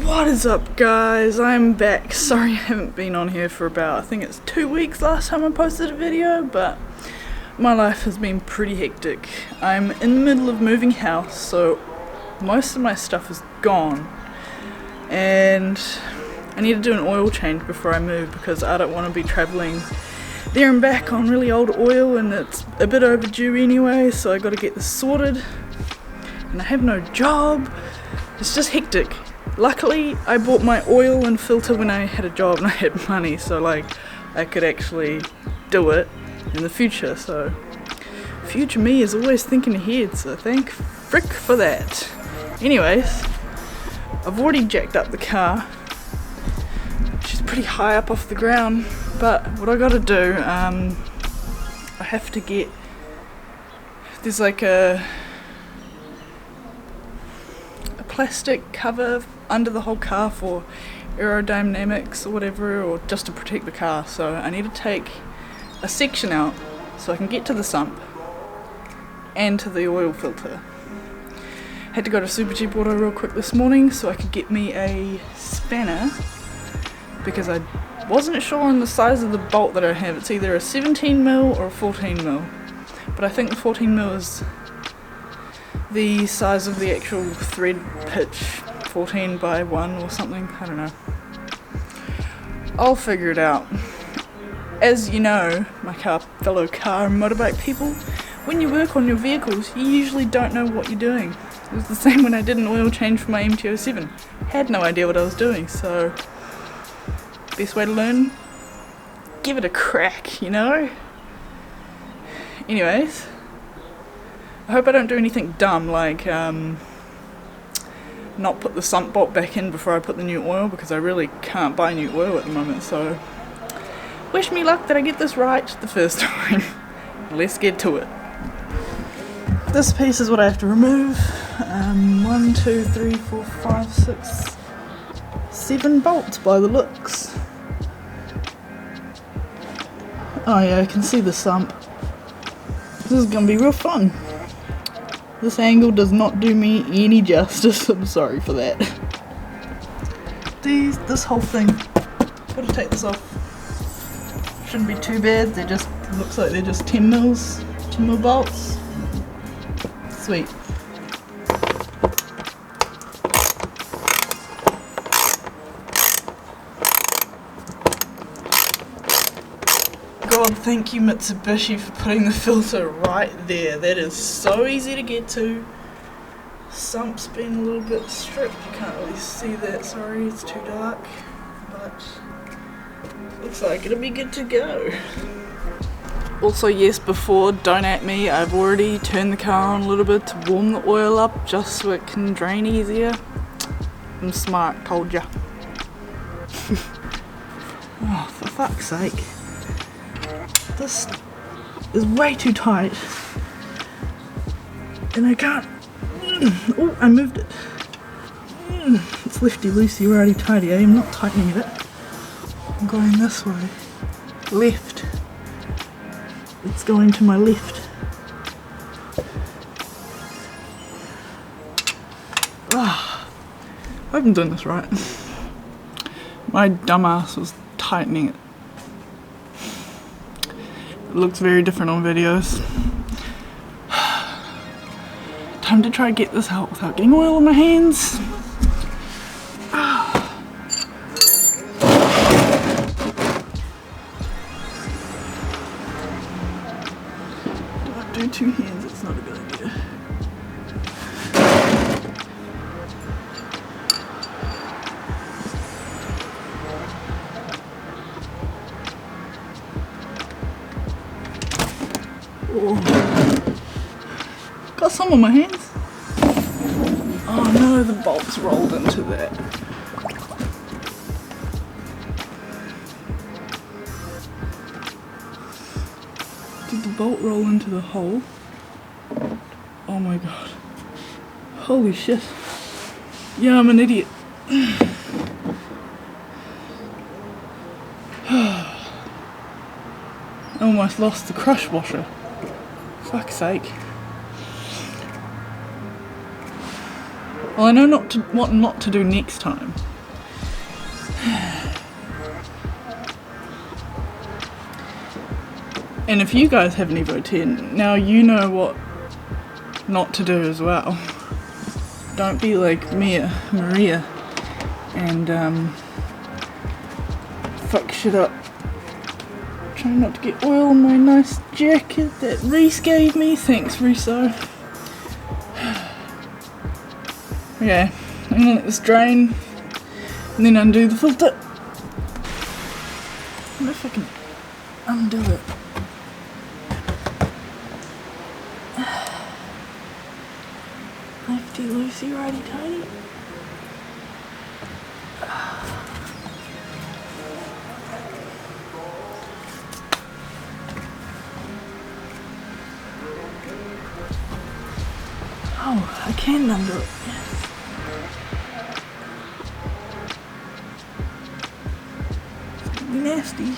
What is up, guys? I'm back. Sorry I haven't been on here for about, I think it's 2 weeks last time I posted a video, but my life has been pretty hectic. I'm in the middle of moving house, so most of my stuff is gone, and I need to do an oil change before I move because I don't want to be travelling there and back on really old oil, and it's a bit overdue anyway, so I got to get this sorted, and I have no job. It's just hectic. Luckily, I bought my oil and filter when I had a job and I had money, so like I could actually do it in the future. So future me is always thinking ahead, so thank frick for that. Anyways, I've already jacked up the car. She's pretty high up off the ground, but what I gotta do, I have to get, there's like a plastic cover under the whole car for aerodynamics or whatever, or just to protect the car. So I need to take a section out so I can get to the sump and to the oil filter. Had to go to Super Cheap Auto real quick this morning so I could get me a spanner because I wasn't sure on the size of the bolt that I have. It's either a 17mm or a 14mm, but I think the 14mm is the size of the actual thread pitch, 14 by 1 or something, I don't know. I'll figure it out. As you know, my fellow car and motorbike people, when you work on your vehicles, you usually don't know what you're doing. It was the same when I did an oil change for my MT-07. Had no idea what I was doing, so best way to learn, give it a crack, you know? Anyways, I hope I don't do anything dumb like not put the sump bolt back in before I put the new oil, because I really can't buy new oil at the moment, so wish me luck that I get this right the first time. Let's get to it. This piece is what I have to remove. 1, 2, 3, 4, 5, 6, 7 bolts by the looks. Oh yeah, I can see the sump. This is gonna be real fun. This angle does not do me any justice, I'm sorry for that. This whole thing, gotta take this off. Shouldn't be too bad, looks like they're just 10 mil bolts. Sweet. God, thank you Mitsubishi for putting the filter right there. That is so easy to get to. Sump's been a little bit stripped. You can't really see that, sorry, it's too dark. But looks like it'll be good to go. Also, yes, before, don't at me, I've already turned the car on a little bit to warm the oil up just so it can drain easier. I'm smart, told ya. Oh, for fuck's sake. This is way too tight, and I can't. Oh, I moved it. It's lefty-loosey, righty-tighty. I'm not tightening it. I'm going this way. Left. It's going to my left. Ah, I hope I'm doing this right. My dumbass was tightening it. It looks very different on videos. Time to try to get this out without getting oil on my hands. Don't do two hands, it's not a good idea. Oh. Got some on my hands. Oh no, the bolt's rolled into that. Did the bolt roll into the hole? Oh my god. Holy shit. Yeah, I'm an idiot. I almost lost the crush washer. Fuck's sake. Well, I know what not to do next time. And if you guys have an Evo 10, now you know what not to do as well. Don't be like Maria and fuck shit up. Trying not to get oil on my nice jacket that Reese gave me. Thanks, Reso. Okay, I'm gonna let this drain and then undo the filter. I wonder if I can undo it. Lefty loosey, righty tighty. Oh, I can undo it. Yes. It's gonna be nasty.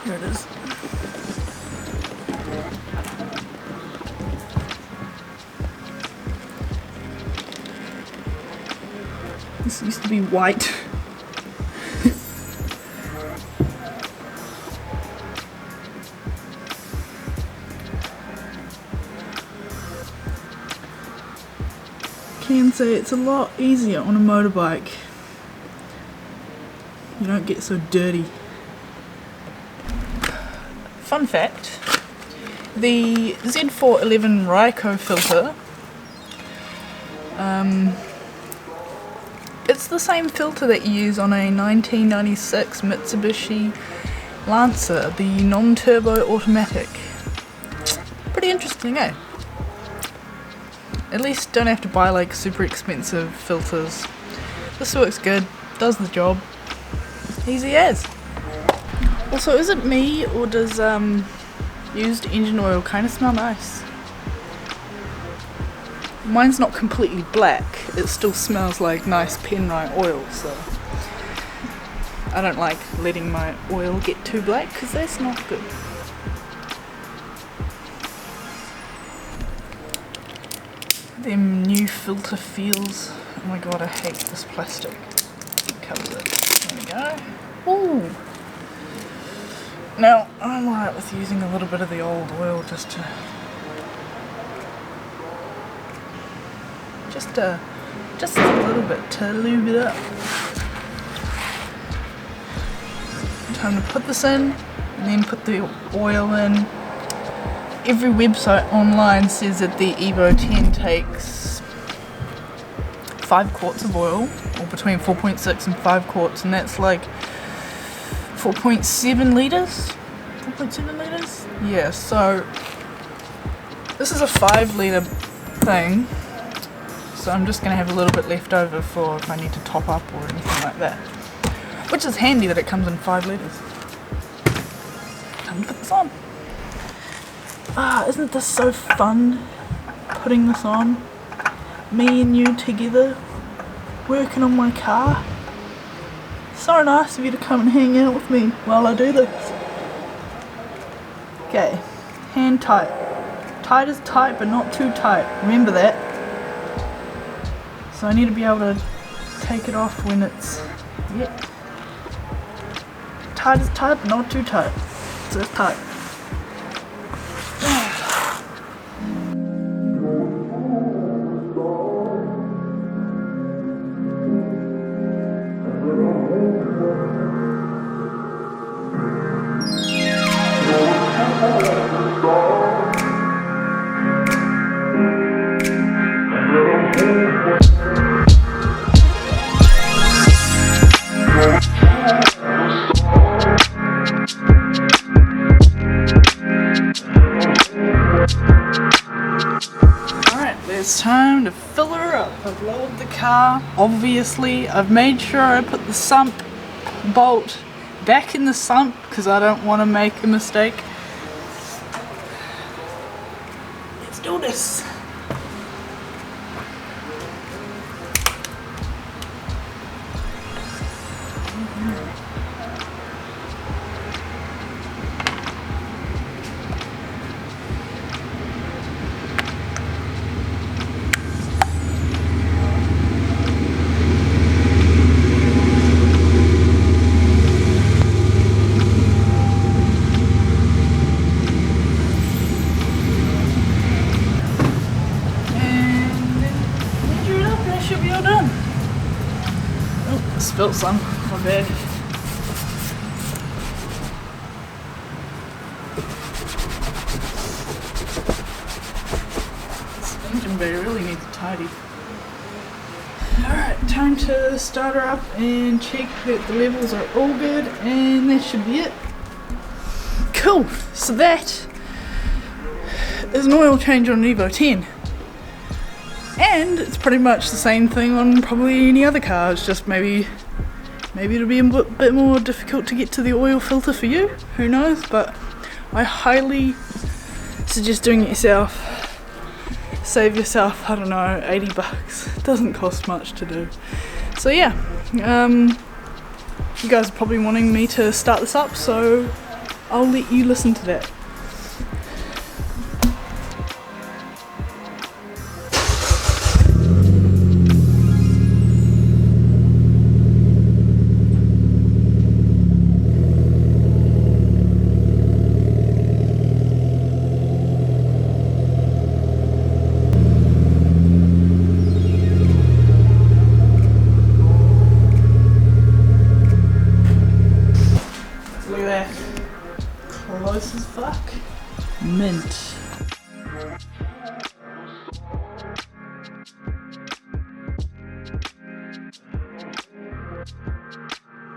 Here it is. This used to be white. Can say it's a lot easier on a motorbike. You don't get so dirty. Fun fact, the Z411 Ryco filter, it's the same filter that you use on a 1996 Mitsubishi Lancer, the non-turbo automatic. Pretty interesting, eh? At least don't have to buy like super expensive filters. This works good, does the job. Easy as. Also, is it me or does used engine oil kind of smell nice? Mine's not completely black, it still smells like nice Penrite oil, so I don't like letting my oil get too black because that's not good. Them new filter feels. Oh my god, I hate this plastic. It covers it. There we go. Ooh! Now, I'm alright with using a little bit of the old oil just a little bit to lube it up. Time to put this in and then put the oil in. Every website online says that the Evo 10 takes 5 quarts of oil, or between 4.6 and 5 quarts, and that's like 4.7 litres? 4.7 litres? Yeah, so this is a 5 litre thing, so I'm just going to have a little bit left over for if I need to top up or anything like that. Which is handy that it comes in 5 litres. Time to put this on. Ah, isn't this so fun, putting this on? Me and you together, working on my car. So nice of you to come and hang out with me while I do this. Okay, hand tight. Tight is tight, but not too tight. Remember that. So I need to be able to take it off when it's, yeah. Tight is tight, but not too tight. So it's tight. It's time to fill her up. I've lowered the car, obviously. I've made sure I put the sump bolt back in the sump because I don't want to make a mistake. Let's do this. Spilt some, my bad. This engine bay really needs a tidy. Alright, time to start her up and check that the levels are all good, and that should be it. Cool, so that is an oil change on an Evo 10. And it's pretty much the same thing on probably any other car. It's just maybe it'll be a bit more difficult to get to the oil filter for you, who knows, but I highly suggest doing it yourself. Save yourself, I don't know, 80 bucks. It doesn't cost much to do. So yeah, you guys are probably wanting me to start this up, so I'll let you listen to that. Look at that. Close as fuck. Mint.